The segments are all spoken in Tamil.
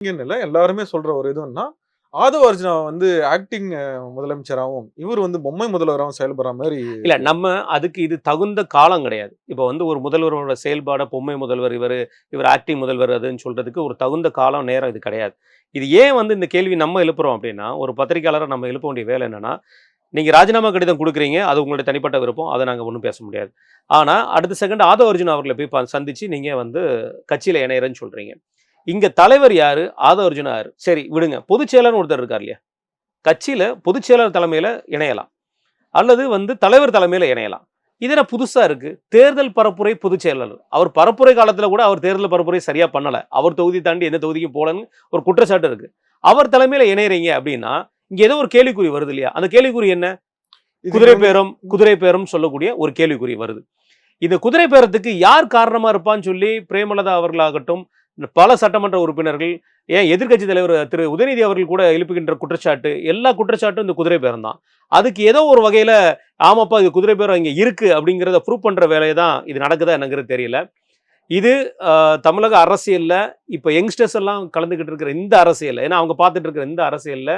இல்ல எல்லாருமே சொல்ற ஒரு இதுன்னா, ஆதவ அர்ஜுனா வந்து ஆக்டிங் முதலமைச்சராவும், இவரு வந்து பொம்மை முதல்வராவும் செயல்படுற மாரி இல்ல நம்ம அதுக்கு இது தகுந்த காலம் கிடையாது. இப்ப வந்து ஒரு முதல்வரோட செயல்பாட பொம்மை முதல்வர் இவர் ஆக்டிங் முதல்வர் அதுன்னு சொல்றதுக்கு ஒரு தகுந்த காலம், நேரம் இது கிடையாது. இது ஏன் வந்து இந்த கேள்வி நம்ம எழுப்புறோம் அப்டின்னா, ஒரு பத்திரிக்கையாளரா நம்ம எழுப்ப வேண்டிய வேலை என்னன்னா, நீங்க ராஜினாமா கடிதம் குடுக்குறீங்க. அது உங்களுடைய தனிப்பட்ட விருப்பம். அத நாங்க ஒண்ணும் பேச முடியாது. ஆனா, அடுத்த செகண்ட் ஆதவ அர்ஜுனா அவர்கள போய் சந்திச்சு நீங்க வந்து கட்சியில இணையறேன்னு சொல்றீங்க. இங்க தலைவர் யாரு? ஆதவ அர்ஜுனா யாரு? சரி விடுங்க. பொதுச் செயலர்ன்னு ஒருத்தர் இருக்கார் இல்லையா? கட்சியில பொதுச் செயலர் தலைமையில இணையலாம். அல்லது வந்து தலைவர் தலைமையில இணையலாம். இது என்ன புதுசா இருக்கு? தேர்தல் பரப்புரை பொதுச் செயலாளர். அவர் பரப்புரை காலத்துல கூட அவர் தேர்தல் பரப்புரை சரியா பண்ணல. அவர் தொகுதி தாண்டி எந்த தொகுதிக்கும் போலன்னு ஒரு குற்றச்சாட்டு இருக்கு. அவர் தலைமையில இணையறீங்க அப்படின்னா, இங்க ஏதோ ஒரு கேள்விக்குறி வருது இல்லையா? அந்த கேள்விக்குறி என்ன? இதுக்கு வந்து குதிரை பேரம் சொல்லக்கூடிய ஒரு கேள்விக்குறி வருது. இந்த குதிரை பேரத்துக்கு யார் காரணமா இருப்பான்னு சொல்லி பிரேமலதா அவர்களாகட்டும், பல சட்டமன்ற உறுப்பினர்கள், ஏன் எதிர்க்கட்சி தலைவர் திரு உதயநிதி அவர்கள் கூட எழுப்புகின்ற குற்றச்சாட்டு, எல்லா குற்றச்சாட்டும் இந்த குதிரை பேரம் தான். அதுக்கு ஏதோ ஒரு வகையில, ஆமாப்பா இது குதிரை பேரம் இங்க இருக்கு அப்படிங்கிறத ப்ரூவ் பண்ற வேலைய தான் இது நடக்குதா என்னங்கிறது தெரியல. இது தமிழக அரசியல்ல இப்ப யங்ஸ்டர்ஸ் எல்லாம் கலந்துகிட்டு இருக்கிற இந்த அரசியல்ல, ஏன்னா அவங்க பார்த்துட்டு இருக்கிற இந்த அரசியல்ல,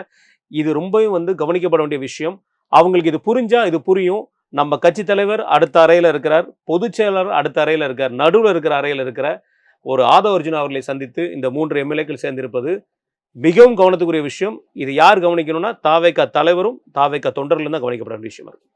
இது ரொம்பவும் வந்து கவனிக்கப்பட வேண்டிய விஷயம். அவங்களுக்கு இது புரிஞ்சா இது புரியும். நம்ம கட்சி தலைவர் அடுத்த அறையில இருக்கிறார். பொதுச் செயலாளர் அடுத்த அறையில இருக்கார். நடுவுல இருக்கிற அறையில இருக்கிற ஒரு ஆதவ அர்ஜுனா அவர்களை சந்தித்து இந்த 3 எம்எல்ஏக்கள் சேர்ந்திருப்பது மிகவும் கவனத்துக்குரிய விஷயம். இது யார் கவனிக்கணும்னா, தாவேகா தலைவரும், தாவேகா தொண்டர்களும் தான் கவனிக்கப்பட வேண்டிய விஷயம் இருக்கு.